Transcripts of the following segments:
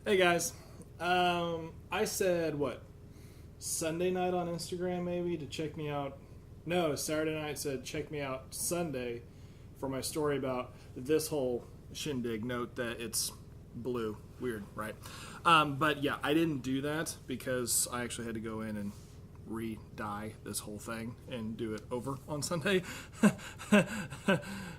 Hey guys, I said what Sunday night on Instagram maybe to check me out. No, Saturday night said check me out Sunday for my story about this whole shindig. Note that it's blue. Weird, right? But yeah, I didn't do that because I actually had to go in and re-dye this whole thing and do it over on Sunday.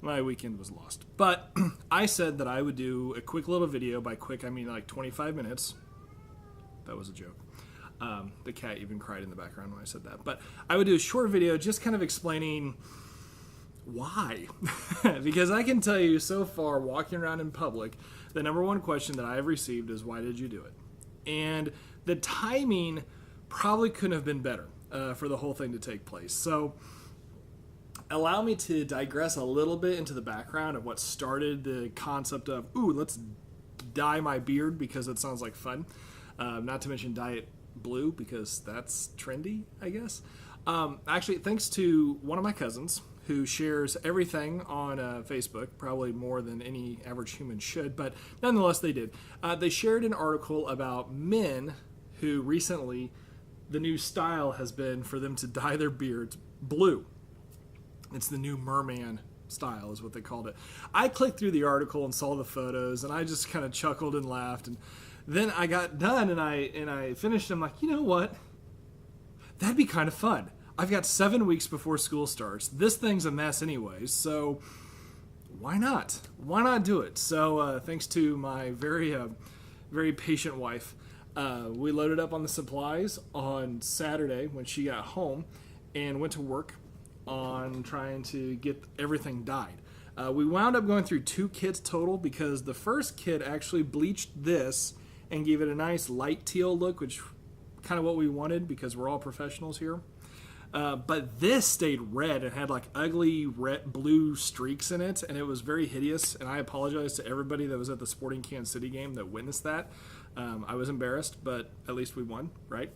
My weekend was lost. But I said that I would do a quick little video. By quick, I mean like 25 minutes. That was a joke. The cat even cried in the background when I said that. But I would do a short video just kind of explaining why. Because I can tell you so far, walking around in public, the number one question that I have received is, why did you do it? And the timing probably couldn't have been better for the whole thing to take place. So allow me to digress a little bit into the background of what started the concept of, ooh, let's dye my beard because it sounds like fun. Not to mention dye it blue because that's trendy, I guess. Actually, thanks to one of my cousins who shares everything on Facebook, probably more than any average human should, but nonetheless they did. They shared an article about men who recently, the new style has been for them to dye their beards blue. It's the new merman style is what they called it. I clicked through the article and saw the photos, and I just kind of chuckled and laughed. And then I got done, and I finished. I'm like, you know what? That'd be kind of fun. I've got 7 weeks before school starts. This thing's a mess anyways, so why not? Why not do it? So thanks to my very patient wife, we loaded up on the supplies on Saturday when she got home and went to work on trying to get everything dyed. We wound up going through 2 kits total because the first kit actually bleached this and gave it a nice light teal look, which kind of what we wanted because we're all professionals here. But this stayed red and had like ugly red blue streaks in it, and it was very hideous. And I apologize to everybody that was at the Sporting Kansas City game that witnessed that. I was embarrassed, but at least we won, right?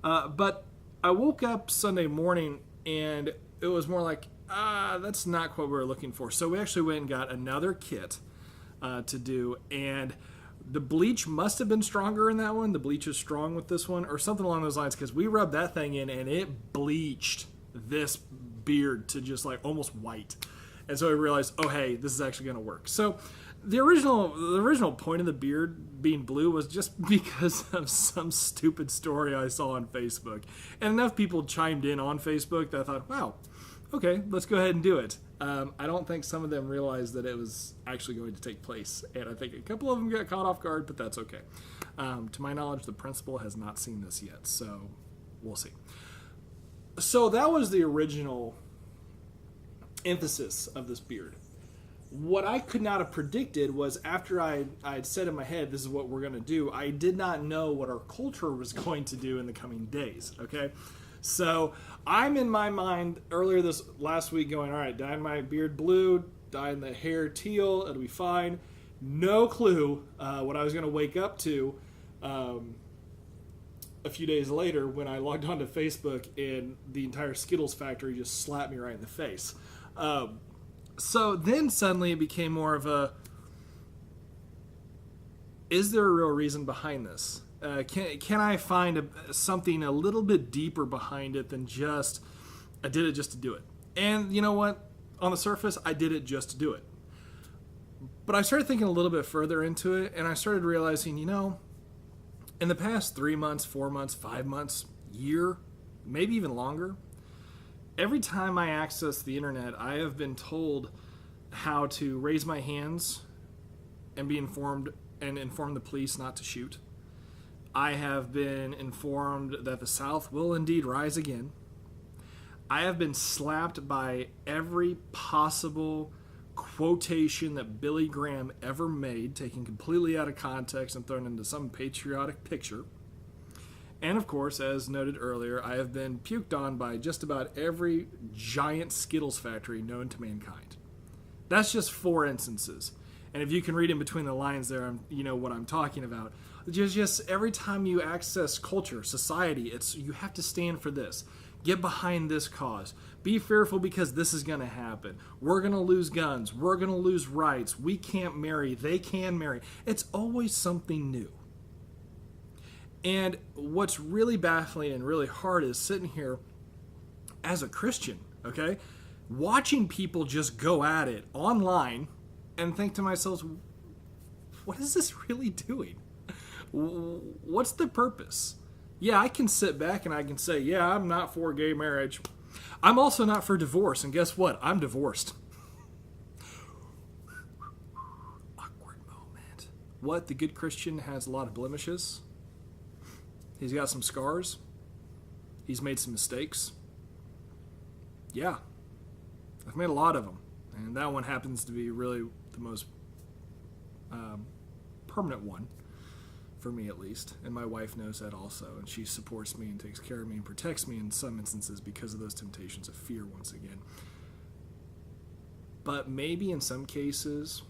But I woke up Sunday morning and it was more like, that's not what we were looking for. So we actually went and got another kit to do, and the bleach must have been stronger in that one. The bleach is strong with this one, or something along those lines, because we rubbed that thing in and it bleached this beard to just like almost white. And so I realized, oh hey, this is actually going to work. So the original point of the beard being blue was just because of some stupid story I saw on Facebook. And enough people chimed in on Facebook that I thought, wow, okay, let's go ahead and do it. I don't think some of them realized that it was actually going to take place. And I think a couple of them got caught off guard, but that's okay. To my knowledge, the principal has not seen this yet, so we'll see. So that was the original emphasis of this beard. What I could not have predicted was after I'd said in my head, this is what we're going to do, I did not know what our culture was going to do in the coming days, okay? So I'm in my mind earlier this last week going, all right, dyeing my beard blue, dyeing the hair teal, it'll be fine. No clue what I was going to wake up to a few days later when I logged onto Facebook and the entire Skittles factory just slapped me right in the face. So then suddenly it became more of a, is there a real reason behind this? Can I find something a little bit deeper behind it than just, I did it just to do it? And you know what? On the surface, I did it just to do it. But I started thinking a little bit further into it, and I started realizing, you know, in the past 3 months, 4 months, 5 months, year, maybe even longer, every time I access the internet, I have been told how to raise my hands and be informed and inform the police not to shoot. I have been informed that the South will indeed rise again. I have been slapped by every possible quotation that Billy Graham ever made, taken completely out of context and thrown into some patriotic picture. And of course, as noted earlier, I have been puked on by just about every giant Skittles factory known to mankind. That's just 4 instances. And if you can read in between the lines there, you know what I'm talking about. Just every time you access culture, society, you have to stand for this. Get behind this cause. Be fearful because this is going to happen. We're going to lose guns. We're going to lose rights. We can't marry. They can marry. It's always something new. And what's really baffling and really hard is sitting here as a Christian, okay, watching people just go at it online and think to myself, what is this really doing? What's the purpose? Yeah, I can sit back and I can say, yeah, I'm not for gay marriage. I'm also not for divorce. And guess what? I'm divorced. Awkward moment. What? The good Christian has a lot of blemishes? He's got some scars? He's made some mistakes? Yeah. I've made a lot of them. And that one happens to be really the most permanent one. For me at least, and my wife knows that also, and she supports me and takes care of me and protects me in some instances because of those temptations of fear once again. But maybe in some cases,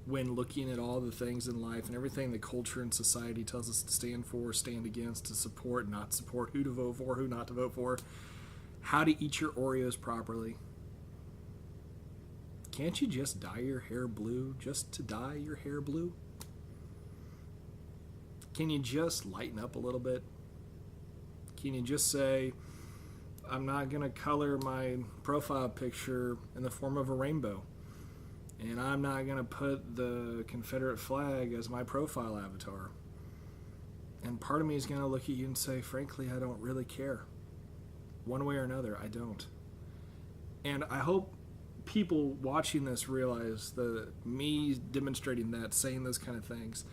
when looking at all the things in life and everything the culture and society tells us to stand for, stand against, to support, not support, who to vote for, who not to vote for, how to eat your Oreos properly, can't you just dye your hair blue just to dye your hair blue? Can you just lighten up a little bit? Can you just say, I'm not going to color my profile picture in the form of a rainbow. And I'm not going to put the Confederate flag as my profile avatar. And part of me is going to look at you and say, frankly, I don't really care. One way or another, I don't. And I hope people watching this realize that me demonstrating that, saying those kind of things,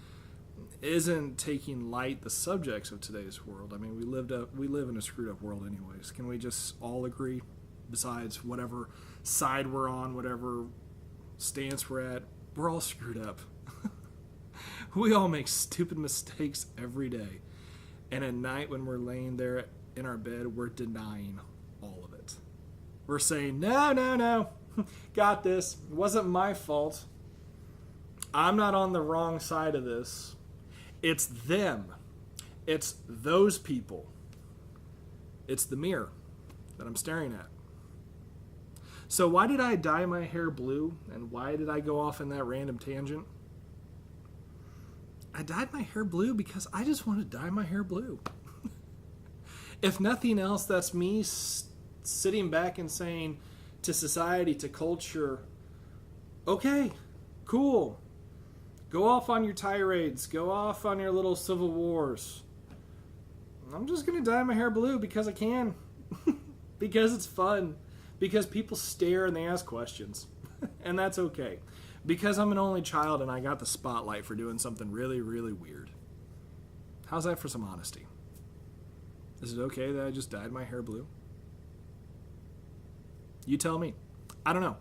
isn't taking light the subjects of today's world. I mean, we live in a screwed up world anyways. Can we just all agree, besides whatever side we're on, whatever stance we're at, we're all screwed up. We all make stupid mistakes every day. And at night when we're laying there in our bed, we're denying all of it. We're saying, no, got this. It wasn't my fault. I'm not on the wrong side of this. It's them. It's those people. It's the mirror that I'm staring at. So why did I dye my hair blue? And why did I go off in that random tangent? I dyed my hair blue because I just want to dye my hair blue. If nothing else, that's me sitting back and saying to society, to culture, okay, cool. Go off on your tirades. Go off on your little civil wars. I'm just going to dye my hair blue because I can. Because it's fun. Because people stare and they ask questions. And that's okay. Because I'm an only child and I got the spotlight for doing something really, really weird. How's that for some honesty? Is it okay that I just dyed my hair blue? You tell me. I don't know.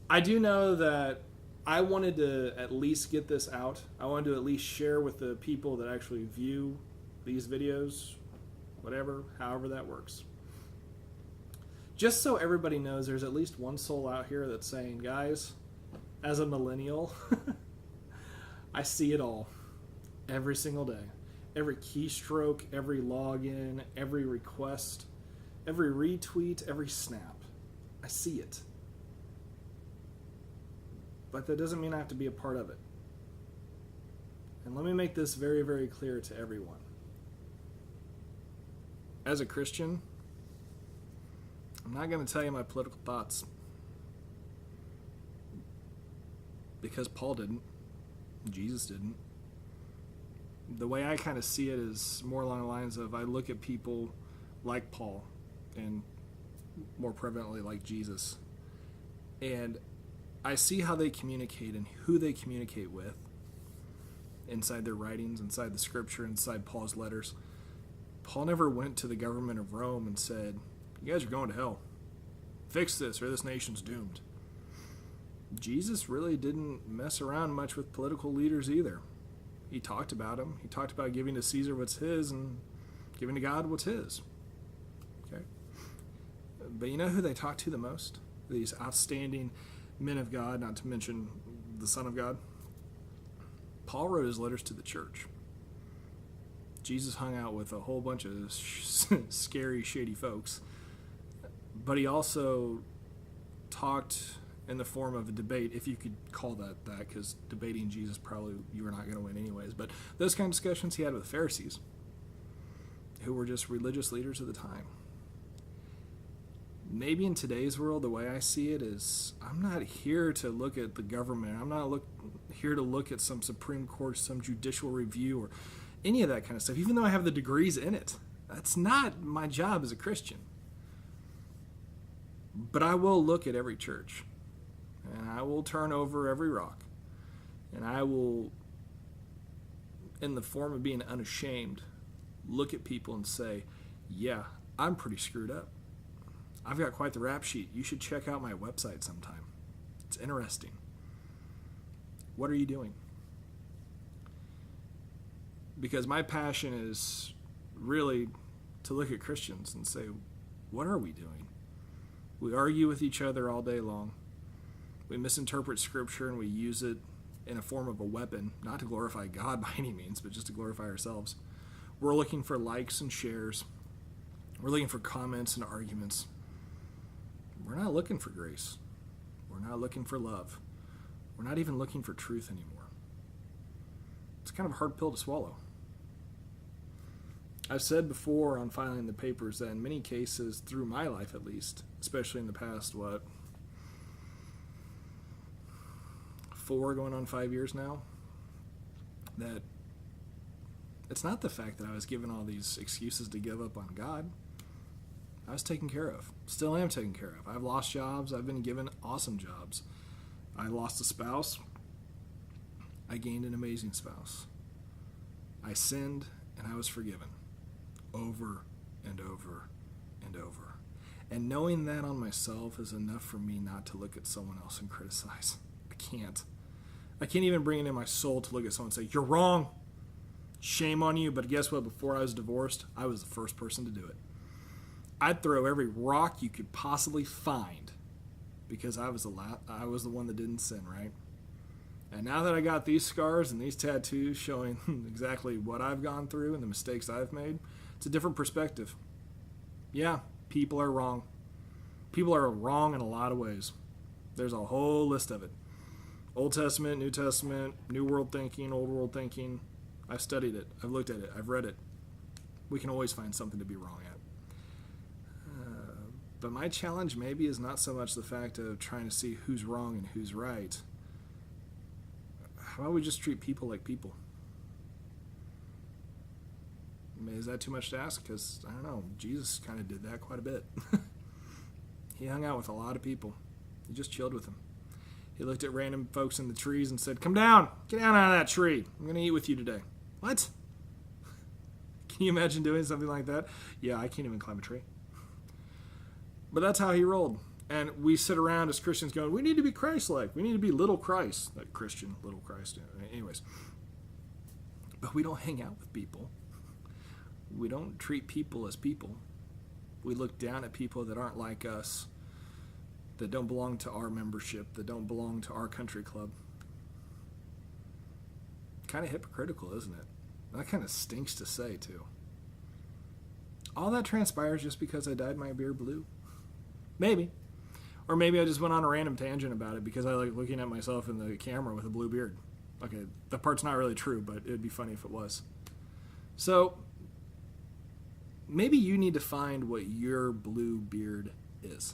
I do know that I wanted to at least get this out. I wanted to at least share with the people that actually view these videos, whatever, however that works. Just so everybody knows there's at least one soul out here that's saying, guys, as a millennial, I see it all every single day. Every keystroke, every login, every request, every retweet, every snap. I see it. But that doesn't mean I have to be a part of it. And let me make this very, very clear to everyone. As a Christian, I'm not going to tell you my political thoughts. Because Paul didn't. Jesus didn't. The way I kind of see it is more along the lines of I look at people like Paul and more prevalently like Jesus. And I see how they communicate and who they communicate with inside their writings, inside the scripture, inside Paul's letters. Paul never went to the government of Rome and said, you guys are going to hell. Fix this or this nation's doomed. Jesus really didn't mess around much with political leaders either. He talked about them. He talked about giving to Caesar what's his and giving to God what's his. Okay? But you know who they talked to the most? These outstanding men of God, not to mention the Son of God. Paul wrote his letters to the church. Jesus hung out with a whole bunch of scary, shady folks. But he also talked in the form of a debate, if you could call that, because debating Jesus probably you were not going to win anyways. But those kind of discussions he had with Pharisees, who were just religious leaders of the time. Maybe in today's world, the way I see it is, I'm not here to look at the government. I'm not here to look at some Supreme Court, some judicial review, or any of that kind of stuff, even though I have the degrees in it. That's not my job as a Christian. But I will look at every church, and I will turn over every rock, and I will, in the form of being unashamed, look at people and say, yeah, I'm pretty screwed up. I've got quite the rap sheet. You should check out my website sometime. It's interesting. What are you doing? Because my passion is really to look at Christians and say, what are we doing? We argue with each other all day long. We misinterpret Scripture and we use it in a form of a weapon, not to glorify God by any means, but just to glorify ourselves. We're looking for likes and shares. We're looking for comments and arguments. We're not looking for grace. We're not looking for love. We're not even looking for truth anymore. It's kind of a hard pill to swallow. I've said before on filing the papers that in many cases, through my life at least, especially in the past, 4 going on 5 years now, that it's not the fact that I was given all these excuses to give up on God. I was taken care of. Still am taken care of. I've lost jobs. I've been given awesome jobs. I lost a spouse. I gained an amazing spouse. I sinned and I was forgiven. Over and over and over. And knowing that on myself is enough for me not to look at someone else and criticize. I can't. I can't even bring it in my soul to look at someone and say, you're wrong. Shame on you. But guess what? Before I was divorced, I was the first person to do it. I'd throw every rock you could possibly find because I was the one that didn't sin, right? And now that I got these scars and these tattoos showing exactly what I've gone through and the mistakes I've made, it's a different perspective. Yeah, people are wrong. People are wrong in a lot of ways. There's a whole list of it. Old Testament, New Testament, New World thinking, Old World thinking. I've studied it. I've looked at it. I've read it. We can always find something to be wrong at. But my challenge maybe is not so much the fact of trying to see who's wrong and who's right. How about we just treat people like people? I mean, is that too much to ask? Because, I don't know, Jesus kind of did that quite a bit. He hung out with a lot of people. He just chilled with them. He looked at random folks in the trees and said, come down, get down out of that tree. I'm going to eat with you today. What? Can you imagine doing something like that? Yeah, I can't even climb a tree. But that's how he rolled. And we sit around as Christians going, we need to be Christ-like. We need to be little Christ. Like Christian, little Christ. Anyways. But we don't hang out with people. We don't treat people as people. We look down at people that aren't like us, that don't belong to our membership, that don't belong to our country club. Kind of hypocritical, isn't it? That kind of stinks to say, too. All that transpires just because I dyed my beard blue. Maybe. Or maybe I just went on a random tangent about it because I like looking at myself in the camera with a blue beard. Okay, that part's not really true, but it'd be funny if it was. So, maybe you need to find what your blue beard is.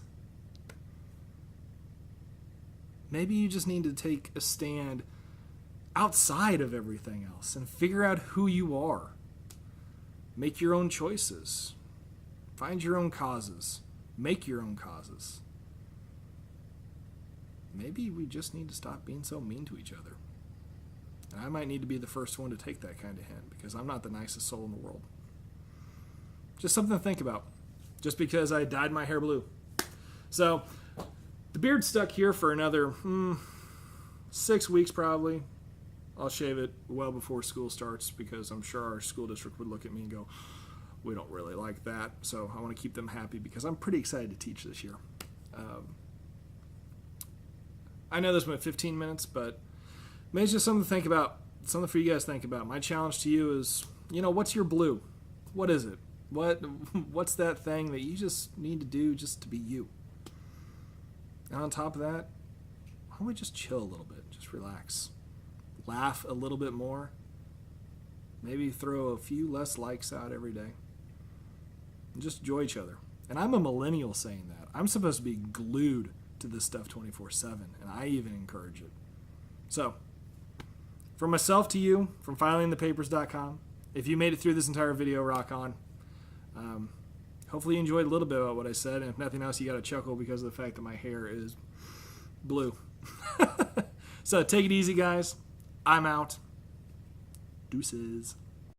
Maybe you just need to take a stand outside of everything else and figure out who you are. Make your own choices. Find your own causes. Make your own causes. Maybe we just need to stop being so mean to each other. And I might need to be the first one to take that kind of hint because I'm not the nicest soul in the world. Just something to think about. Just because I dyed my hair blue. So, the beard's stuck here for another 6 weeks probably. I'll shave it well before school starts because I'm sure our school district would look at me and go, we don't really like that. So I want to keep them happy because I'm pretty excited to teach this year. I know this went 15 minutes, but maybe it's just something to think about, something for you guys to think about. My challenge to you is, what's your blue? What is it? What's that thing that you just need to do just to be you? And on top of that, why don't we just chill a little bit? Just relax. Laugh a little bit more. Maybe throw a few less likes out every day. And just enjoy each other. And I'm a millennial saying that. I'm supposed to be glued to this stuff 24/7, and I even encourage it. So, from myself to you, from filingthepapers.com, if you made it through this entire video, rock on. Hopefully you enjoyed a little bit about what I said, and if nothing else, you got a chuckle because of the fact that my hair is blue. So take it easy, guys. I'm out. Deuces.